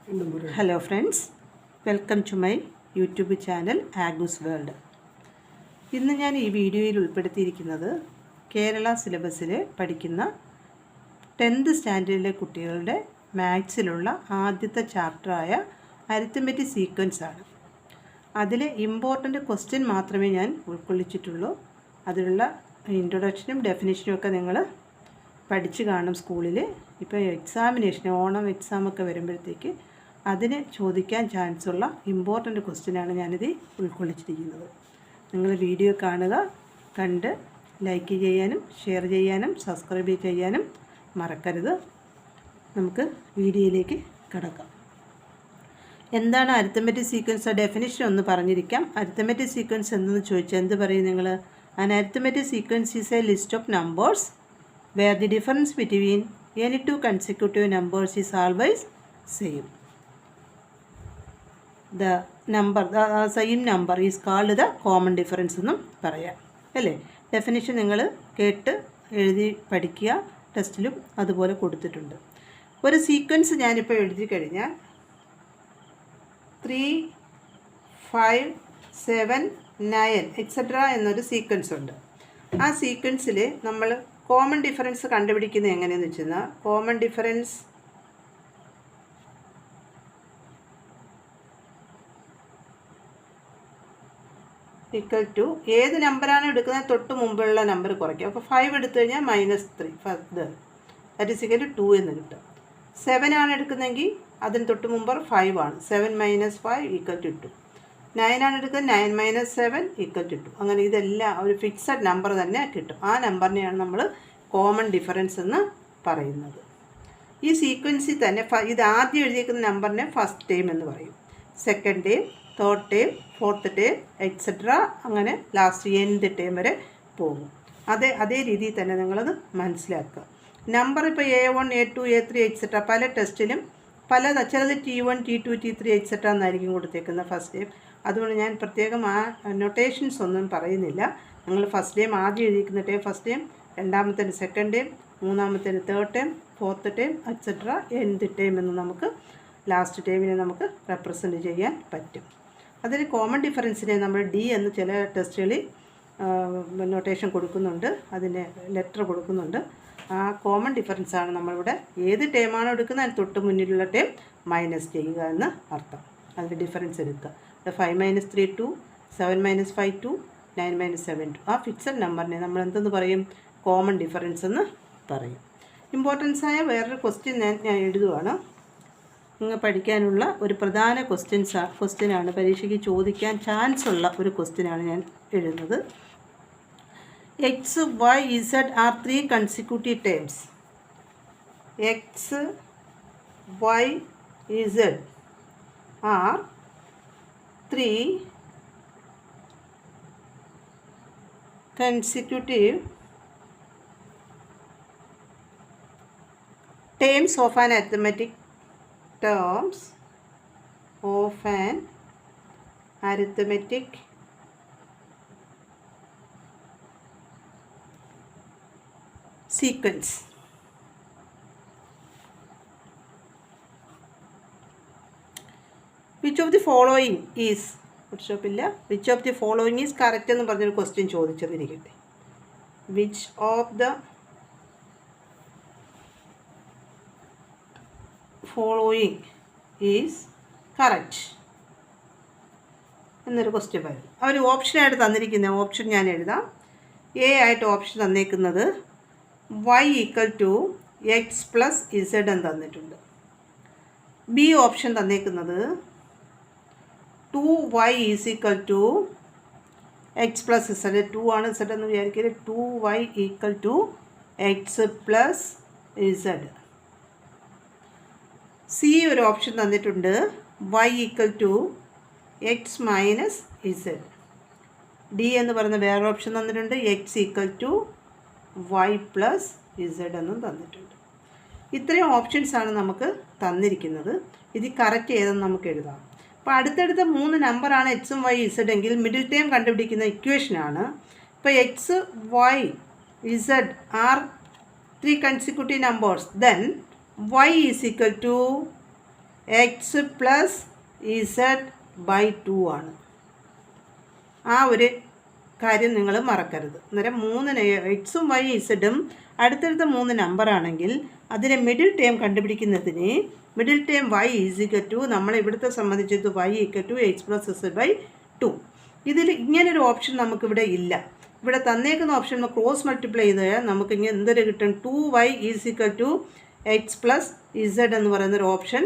Hello friends, welcome to my YouTube channel Agus World. ഇന്ന് ഞാൻ ഈ വീഡിയോയിൽ ഉൾപ്പെടുത്തിയിരിക്കുന്നത് കേരള സിലബസിൽ പഠിക്കുന്ന 10th സ്റ്റാൻഡേർഡിലെ കുട്ടികളുടെ മാത്സിലുള്ള ആദ്യത്തെ ചാപ്റ്ററായ അരിത്മെറ്റിക് സീക്വൻസ് ആണ്. അതിലെ ഇമ്പോർട്ടൻ്റ് ക്വസ്റ്റ്യൻ മാത്രമേ ഞാൻ ഉൾക്കൊള്ളിച്ചിട്ടുള്ളൂ. അതിലുള്ള ഇൻട്രൊഡക്ഷനും ഡെഫിനിഷനും ഒക്കെ നിങ്ങൾ പഠിച്ചു കാണും സ്കൂളിൽ. ഇപ്പോൾ എക്സാമിനേഷൻ ഓണം എക്സാമൊക്കെ വരുമ്പോഴത്തേക്ക് അതിന് ചോദിക്കാൻ ചാൻസ് ഉള്ള ഇമ്പോർട്ടൻ്റ് ക്വസ്റ്റ്യനാണ് ഞാനിത് ഉൾക്കൊള്ളിച്ചിരിക്കുന്നത്. നിങ്ങൾ വീഡിയോ കാണുക, കണ്ട് ലൈക്ക് ചെയ്യാനും ഷെയർ ചെയ്യാനും സബ്സ്ക്രൈബ് ചെയ്യാനും മറക്കരുത്. നമുക്ക് വീഡിയോയിലേക്ക് കടക്കാം. എന്താണ് അരിത്മെറ്റിക് സീക്വൻസ്? ഡെഫിനിഷൻ ഒന്ന് പറഞ്ഞിരിക്കാം. അരിത്മെറ്റിക് സീക്വൻസ് എന്തെന്ന് ചോദിച്ചാൽ എന്ത് പറയും നിങ്ങൾ? An arithmetic sequence is a list of numbers where the difference between any two consecutive numbers is always same. The same number is called the common difference എന്നും പറയാം അല്ലേ? Definition നിങ്ങൾ കേട്ട് എഴുതി പഠിക്കുക. ടെസ്റ്റിലും അതുപോലെ കൊടുത്തിട്ടുണ്ട്. ഒരു സീക്വൻസ് ഞാനിപ്പോൾ എഴുതി കഴിഞ്ഞാൽ 3, 5, 7, 9 എക്സെട്ര എന്നൊരു സീക്വൻസ് ഉണ്ട്. ആ സീക്വൻസിൽ നമ്മൾ കോമൺ ഡിഫറൻസ് കണ്ടുപിടിക്കുന്നത് എങ്ങനെയെന്ന് വെച്ചാൽ, കോമൺ ഡിഫറൻസ് ഈക്വൽ ടു ഏത് നമ്പറാണ് എടുക്കുന്നത് തൊട്ട് മുമ്പുള്ള നമ്പർ കുറയ്ക്കുക. അപ്പോൾ 5 എടുത്തു കഴിഞ്ഞാൽ -3 ദാറ്റ് ഈസ് ഈക്വൽ ടു 2 എന്ന് കിട്ടും. 7 ആണ് എടുക്കുന്നതെങ്കിൽ അതിന് തൊട്ട് മുമ്പ് 5 ആണ്. 7 - 5 ഈക്വൽ ടു 2. 9 ആണ് എടുക്കുന്നത് 9 - 7 ഈക്വൽ ടു 2. അങ്ങനെ ഇതെല്ലാം ഒരു ഫിക്സഡ് നമ്പർ തന്നെ കിട്ടും. ആ നമ്പറിനെയാണ് നമ്മൾ കോമൺ ഡിഫറൻസ് എന്ന് പറയുന്നത്. ഈ സീക്വൻസിൽ തന്നെ ഇത് ആദ്യം എഴുതിയിരിക്കുന്ന നമ്പറിനെ ഫസ്റ്റ് ടൈം എന്ന് പറയും, second time, third time, fourth time etcetera അങ്ങനെ ലാസ്റ്റ് എൻഡ് ടൈം വരെ പോകും. അതേ രീതിയിൽ തന്നെ നിങ്ങളത് മനസ്സിലാക്കുക. നമ്പർ ഇപ്പോൾ A1, A2, A3 എക്സെട്ര പല ടെസ്റ്റിലും ചിലത് T1, T2, T3 എക്സെട്ര എന്നായിരിക്കും കൊടുത്തേക്കുന്നത് ഫസ്റ്റ് ടൈം. അതുകൊണ്ട് ഞാൻ പ്രത്യേകം ആ നൊട്ടേഷൻസ് ഒന്നും പറയുന്നില്ല. നിങ്ങൾ ഫസ്റ്റ് ടൈം ആദ്യം എഴുതിക്കുന്ന ടൈം ഫസ്റ്റ് ടൈം, രണ്ടാമത്തേന് സെക്കൻഡ് ടൈം, മൂന്നാമത്തേന് third time, fourth time etcetera end time എന്ന് നമുക്ക് ലാസ്റ്റ് ടൈമിനെ നമുക്ക് റെപ്രസെൻറ്റ് ചെയ്യാൻ പറ്റും. അതിൽ കോമൺ ഡിഫറൻസിനെ നമ്മൾ D എന്ന് ചില ടെസ്റ്റുകളിൽ നൊട്ടേഷൻ കൊടുക്കുന്നുണ്ട്, അതിന് ലെറ്റർ കൊടുക്കുന്നുണ്ട്. ആ കോമൺ ഡിഫറൻസാണ് നമ്മളിവിടെ ഏത് ടൈമാണോ എടുക്കുന്നത് അതിന് തൊട്ട് മുന്നിലുള്ള ടൈം മൈനസ് ചെയ്യുക എന്ന് അർത്ഥം. അതിൻ്റെ ഡിഫറൻസ് എടുക്കുക. 5 - 3 2, 7 - 5 2, 9 - 7 2. ആ ഫിക്സഡ് നമ്പറിനെ നമ്മൾ എന്തെന്ന് പറയും? കോമൺ ഡിഫറൻസ് എന്ന് പറയും. ഇമ്പോർട്ടൻസായ വേറൊരു ക്വസ്റ്റ്യൻ ഞാൻ എഴുതുകയാണ്. നിങ്ങൾ പഠിക്കാനുള്ള ഒരു പ്രധാന ക്വസ്റ്റ്യനാണ്, പരീക്ഷയ്ക്ക് ചോദിക്കാൻ ചാൻസ് ഉള്ള ഒരു ക്വസ്റ്റ്യനാണ് ഞാൻ എഴുതുന്നത്. X, Y, Z are 3 consecutive terms. X, Y, Z are 3 consecutive terms of an arithmetic sequence. Which of the following is which of the following is correct എന്ന് പറഞ്ഞൊരു ക്വസ്റ്റ്യൻ ചോദിച്ചെന്നിരിക്കട്ടെ. Which of the following is correct എന്നൊരു question വരും. അവർ ഓപ്ഷനായിട്ട് തന്നിരിക്കുന്ന option ഞാൻ എഴുതാം. എ ആയിട്ട് ഓപ്ഷൻ തന്നേക്കുന്നത് y equal to X plus Z എന്ന് തന്നിട്ടുണ്ട്. ബി ഓപ്ഷൻ തന്നേക്കുന്നത് 2y is equal to X plus Z. 2 ആണ് ഇസഡ് എന്ന് വിചാരിക്കരുത്. 2y equal to X plus Z. C ഒരു ഓപ്ഷൻ തന്നിട്ടുണ്ട് y equal to X minus Z. D എന്ന് പറയുന്ന വേറെ ഓപ്ഷൻ തന്നിട്ടുണ്ട് X equal to y plus z എന്നും തന്നിട്ടുണ്ട്. ഇത്രയും ഓപ്ഷൻസാണ് നമുക്ക് തന്നിരിക്കുന്നത്. ഇത് കറക്റ്റ് ഏതെന്ന് നമുക്ക് എഴുതാം. അപ്പോൾ അടുത്തടുത്ത 3 നമ്പറാണ് എക്സും വൈ ഇസഡ് എങ്കിൽ മിഡിൽ ടൈം കണ്ടുപിടിക്കുന്ന ഇക്വേഷനാണ്. ഇപ്പോൾ x, y, z are 3 consecutive numbers, then y is equal to x plus Z by 2 ആണ്. ആ ഒരു കാര്യം നിങ്ങൾ മറക്കരുത്. അന്നേരം 3 എക്സും വൈ ഇസഡും അടുത്തടുത്ത 3 നമ്പറാണെങ്കിൽ അതിനെ മിഡിൽ ടേം കണ്ടുപിടിക്കുന്നതിന് middle term Y is equal to നമ്മളിവിടുത്തെ സംബന്ധിച്ചത് Y equal to X plus Z by 2. ഇതിൽ ഇങ്ങനൊരു ഓപ്ഷൻ നമുക്കിവിടെ ഇല്ല. ഇവിടെ തന്നേക്കുന്ന ഓപ്ഷൻ ക്രോസ് മൾട്ടിപ്ലൈ ചെയ്താൽ നമുക്ക് ഇങ്ങനെ എന്തൊരു കിട്ടും, 2y is equal to X plus Z എന്ന് പറയുന്നൊരു ഓപ്ഷൻ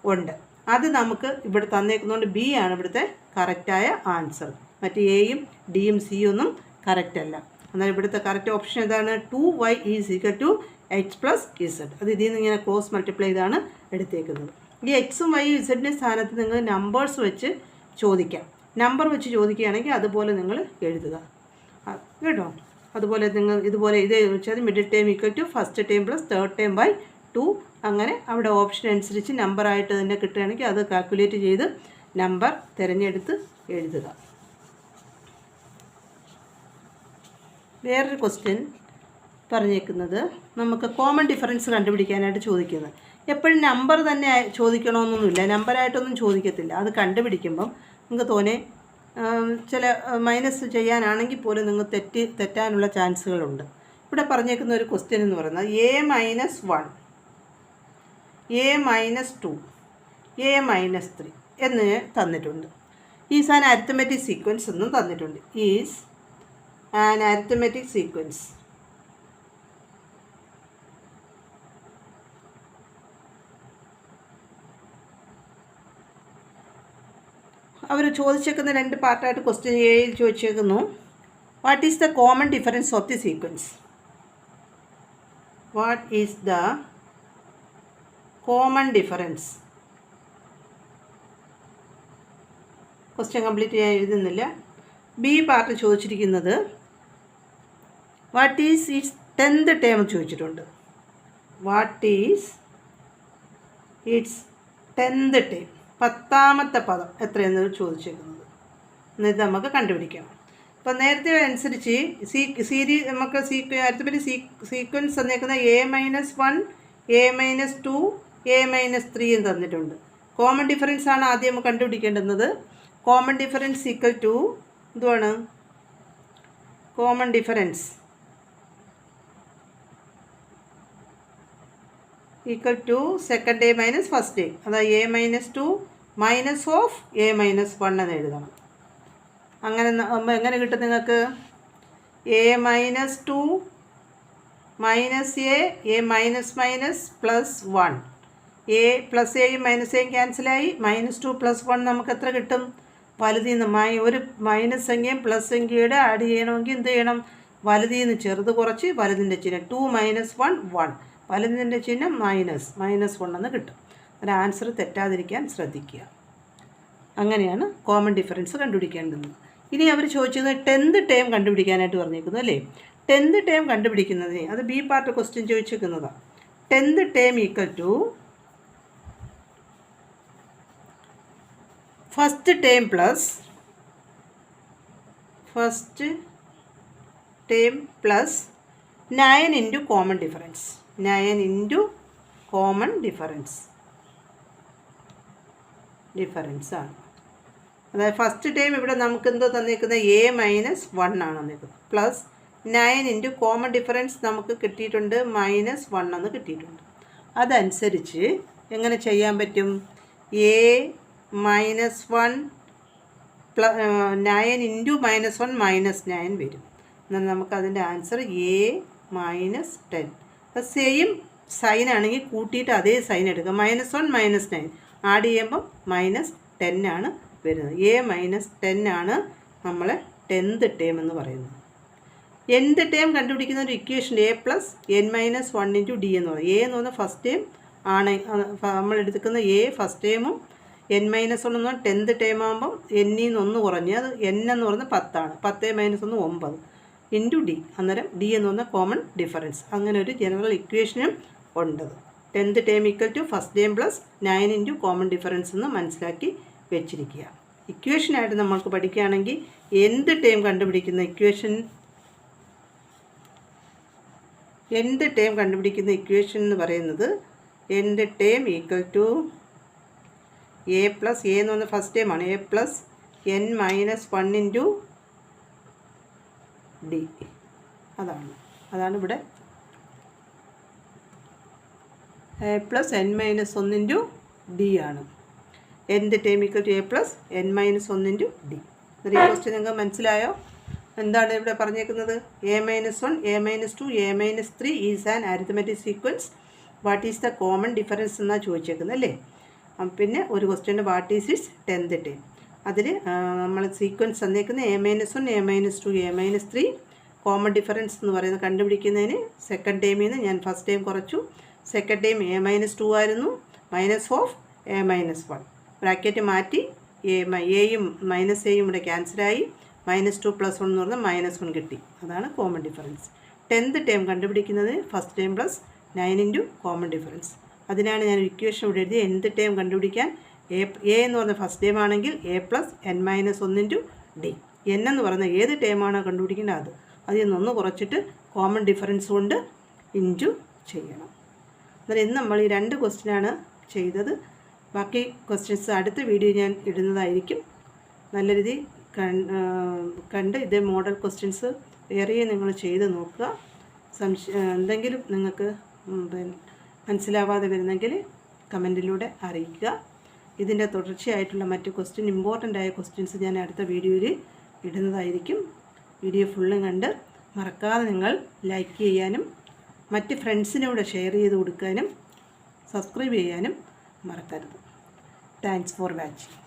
ഉണ്ട്. അത് നമുക്ക് ഇവിടെ തന്നേക്കുന്നതുകൊണ്ട് ബി ആണ് ഇവിടുത്തെ കറക്റ്റായ ആൻസർ. മറ്റ് എയും ഡിയും സിയും ഒന്നും കറക്റ്റ് അല്ല. എന്നാൽ ഇവിടുത്തെ കറക്റ്റ് ഓപ്ഷൻ ഏതാണ്, 2y is equal to X plus z. അത് ഇതിൽ നിന്ന് ഇങ്ങനെ ക്രോസ് മൾട്ടിപ്ലൈ ചെയ്താണ് എടുത്തേക്കുന്നത്. ഈ എക്സും വൈ ഇസഡിൻ്റെ സ്ഥാനത്ത് നിങ്ങൾ നമ്പേഴ്സ് വെച്ച് ചോദിക്കാം. നമ്പർ വെച്ച് ചോദിക്കുകയാണെങ്കിൽ അതുപോലെ നിങ്ങൾ എഴുതുക കേട്ടോ. അതുപോലെ നിങ്ങൾ ഇതുപോലെ ഇത് വെച്ചാൽ middle term equal to first term plus third term by 2. അങ്ങനെ അവിടെ ഓപ്ഷൻ അനുസരിച്ച് നമ്പറായിട്ട് തന്നെ കിട്ടുകയാണെങ്കിൽ അത് കാൽക്കുലേറ്റ് ചെയ്ത് നമ്പർ തിരഞ്ഞെടുത്ത് എഴുതുക. വേറൊരു ക്വസ്റ്റ്യൻ പറഞ്ഞേക്കുന്നത് നമുക്ക് കോമൺ ഡിഫറൻസ് കണ്ടുപിടിക്കാനായിട്ട് ചോദിക്കുന്നത്. എപ്പോഴും നമ്പർ തന്നെ ചോദിക്കണമെന്നൊന്നുമില്ല, നമ്പറായിട്ടൊന്നും ചോദിക്കത്തില്ല. അത് കണ്ടുപിടിക്കുമ്പം നിങ്ങൾക്ക് തോന്നെ ചില മൈനസ് ചെയ്യാനാണെങ്കിൽ പോലും നിങ്ങൾ തെറ്റാനുള്ള ചാൻസുകളുണ്ട്. ഇവിടെ പറഞ്ഞേക്കുന്ന ഒരു ക്വസ്റ്റ്യൻ എന്ന് പറയുന്നത് a-1, a-2, a-3 എന്ന് തന്നിട്ടുണ്ട്. ഈസ് ആൻ അരിത്തമെറ്റിക് സീക്വൻസ് എന്നും തന്നിട്ടുണ്ട്. Is an arithmetic sequence. അവർ ചോദിച്ചേക്കുന്ന 2 പാർട്ടായിട്ട് ക്വസ്റ്റ്യൻ എയിൽ ചോദിച്ചേക്കുന്നു, what is the common difference of the sequence. What is the common difference. Question complete ചെയ്യാൻ എഴുതുന്നില്ല. ബി പാർട്ട് ചോദിച്ചിരിക്കുന്നത് what is its 10th term ചോദിച്ചിട്ടുണ്ട്. What is its 10th term, 10ാമത്തെ പദം എത്രയെന്ന് ചോദിച്ചേക്കുന്നത്. എന്നിട്ട് നമുക്ക് കണ്ടുപിടിക്കണം. അപ്പോൾ നേരത്തെ അനുസരിച്ച് നമുക്ക് arithmetic sequence തന്നേക്കുന്ന a-1, a-2, a-3 തന്നിട്ടുണ്ട്. കോമൺ ഡിഫറൻസ് ആണ് ആദ്യം നമുക്ക് കണ്ടുപിടിക്കേണ്ടുന്നത്. കോമൺ ഡിഫറൻസ് ഈക്വൽ ടു എന്തുവാണ്, common difference equal to second day minus first day. അതായത് a-2 മൈനസ് ഓഫ് a-1 എന്ന് എഴുതണം. അങ്ങനെ എങ്ങനെ കിട്ടും നിങ്ങൾക്ക്, a-2 minus a minus minus plus 1, a plus എയും മൈനസ് എയും ക്യാൻസലായി, -2 + 1 നമുക്ക് എത്ര കിട്ടും, വലുതിൽ നിന്ന് ഒരു മൈനസ് സംഖ്യയും പ്ലസ് സംഖ്യയുടെ ആഡ് ചെയ്യണമെങ്കിൽ എന്ത് ചെയ്യണം, വലുതിൽ നിന്ന് ചെറുത് കുറച്ച് വലുതിൻ്റെ ചിഹ്നം 2 - 1 1, വലുതിൻ്റെ ചിഹ്നം -1 എന്ന് കിട്ടും. ഒരു ആൻസർ തെറ്റാതിരിക്കാൻ ശ്രദ്ധിക്കുക. അങ്ങനെയാണ് കോമൺ ഡിഫറൻസ് കണ്ടുപിടിക്കേണ്ടത്. ഇനി അവർ ചോദിച്ചത് 10th ടേം കണ്ടുപിടിക്കാനായിട്ട് പറഞ്ഞേക്കുന്നു അല്ലേ. 10th ടേം കണ്ടുപിടിക്കുന്നതിന് അത് ബി പാർട്ട് ക്വസ്റ്റ്യൻ ചോദിച്ചേക്കുന്നതാണ്. 10th term equal to first term plus 9 into common difference. 9 into common difference ആണ്. അതായത് ഫസ്റ്റ് ടൈം ഇവിടെ നമുക്ക് എന്തോ തന്നിരിക്കുന്നത് a-1 ആണ് തന്നിരിക്കുന്നത്, പ്ലസ് 9 ഇൻറ്റു കോമൺ ഡിഫറൻസ് നമുക്ക് കിട്ടിയിട്ടുണ്ട് -1 എന്ന് കിട്ടിയിട്ടുണ്ട്. അതനുസരിച്ച് എങ്ങനെ ചെയ്യാൻ പറ്റും, a-1 9 ഇൻറ്റു -1 -9 വരും. എന്നാൽ നമുക്കതിൻ്റെ ആൻസർ a-10. അപ്പോൾ സെയിം സൈൻ ആണെങ്കിൽ കൂട്ടിയിട്ട് അതേ സൈൻ എടുക്കുക. -1 -9 ആഡ് ചെയ്യുമ്പം -10 ആണ് വരുന്നത്. a-10 ആണ് നമ്മളെ 10th ടേം എന്ന് പറയുന്നത്. nth ടേം കണ്ടുപിടിക്കുന്ന ഒരു ഇക്വേഷൻ a + n-1 × d എന്ന് പറയും. a എന്ന് പറഞ്ഞാൽ ഫസ്റ്റ് ടേം ആണ്, നമ്മൾ എടുക്കുന്ന a ഫസ്റ്റ് ടേമും n-1 എന്ന് പറഞ്ഞാൽ 10th ടേം ആകുമ്പം n-ൽ നിന്ന് 1 കുറഞ്ഞ് അത് n എന്ന് പറഞ്ഞാൽ 10 ആണ്. 10 - 1 9 × d. അന്നേരം d എന്ന് പറഞ്ഞാൽ കോമൺ ഡിഫറൻസ്. അങ്ങനെ ഒരു ജനറൽ ഇക്വേഷനും ഉണ്ട്. 10th term equal to first term plus 9 into common difference എന്ന് മനസ്സിലാക്കി വെച്ചിരിക്കുക. ഇക്വേഷനായിട്ട് നമ്മൾക്ക് പഠിക്കുകയാണെങ്കിൽ nth ടേം കണ്ടുപിടിക്കുന്ന ഇക്വേഷൻ എന്ന് പറയുന്നത് nth term equal to a plus a എന്ന് പറഞ്ഞാൽ ഫസ്റ്റ് ടൈമാണ് a plus n minus 1 into d. അതാണ് ഇവിടെ a plus n minus 1 into d ആണ്. nth time equal to a plus n minus 1 into d. ഈ question നിങ്ങൾക്ക് മനസ്സിലായോ? എന്താണ് ഇവിടെ പറഞ്ഞേക്കുന്നത്? A minus 1, A minus 2, A minus 3 is an arithmetic sequence. What is the common difference എന്നാണ് ചോദിച്ചേക്കുന്നത് അല്ലേ? പിന്നെ ഒരു question what is its 10th time. അതിൽ നമ്മൾ സീക്വൻസ് തന്നേക്കുന്നത് A minus 1, A minus 2, A minus 3. Common difference എന്ന് പറയുന്നത് കണ്ടുപിടിക്കുന്നതിന് സെക്കൻഡ് ടൈമിൽ നിന്ന് ഞാൻ ഫസ്റ്റ് ടൈം കുറച്ചു. സെക്കൻഡ് ടൈം എ മൈനസ് 2 ആയിരുന്നു, minus of A minus 1. Bracket മാറ്റി എയും മൈനസ് എയും ഇവിടെ ക്യാൻസലായി. -2 + 1 എന്ന് പറഞ്ഞാൽ -1 കിട്ടി. അതാണ് കോമൺ ഡിഫറൻസ്. 10th ടൈം കണ്ടുപിടിക്കുന്നതിന് first time plus 9 into common difference. അതിനാണ് ഞാൻ ഇക്വേഷൻ ഇവിടെ എഴുതി. nth ടൈം കണ്ടുപിടിക്കാൻ എ എന്ന് പറഞ്ഞ ഫസ്റ്റ് ടൈം ആണെങ്കിൽ A plus n minus 1 into D. n എന്ന് പറയുന്നത് ഏത് ടൈമാണോ കണ്ടുപിടിക്കേണ്ടത് അതിൽ നിന്നൊന്ന് കുറച്ചിട്ട് കോമൺ ഡിഫറൻസ് കൊണ്ട് ഇൻറ്റു ചെയ്യണം. അന്നേരം ഇന്ന് നമ്മൾ ഈ 2 ക്വസ്റ്റ്യനാണ് ചെയ്തത്. ബാക്കി ക്വസ്റ്റ്യൻസ് അടുത്ത വീഡിയോ ഞാൻ ഇടുന്നതായിരിക്കും. നല്ല രീതി കണ്ട് ഇതേ മോഡൽ ക്വസ്റ്റ്യൻസ് വേറെ നിങ്ങൾ ചെയ്ത് നോക്കുക. എന്തെങ്കിലും നിങ്ങൾക്ക് മനസ്സിലാവാതെ വരുന്നെങ്കിൽ കമൻറ്റിലൂടെ അറിയിക്കുക. ഇതിൻ്റെ തുടർച്ചയായിട്ടുള്ള മറ്റ് ഇമ്പോർട്ടൻ്റ് ആയ ക്വസ്റ്റ്യൻസ് ഞാൻ അടുത്ത വീഡിയോയിൽ ഇടുന്നതായിരിക്കും. വീഡിയോ ഫുള്ളും കണ്ട് മറക്കാതെ നിങ്ങൾ ലൈക്ക് ചെയ്യാനും മറ്റ് ഫ്രണ്ട്സിനൂടെ ഷെയർ ചെയ്ത് കൊടുക്കാനും സബ്സ്ക്രൈബ് ചെയ്യാനും മറക്കരുത്. Thanks for watching.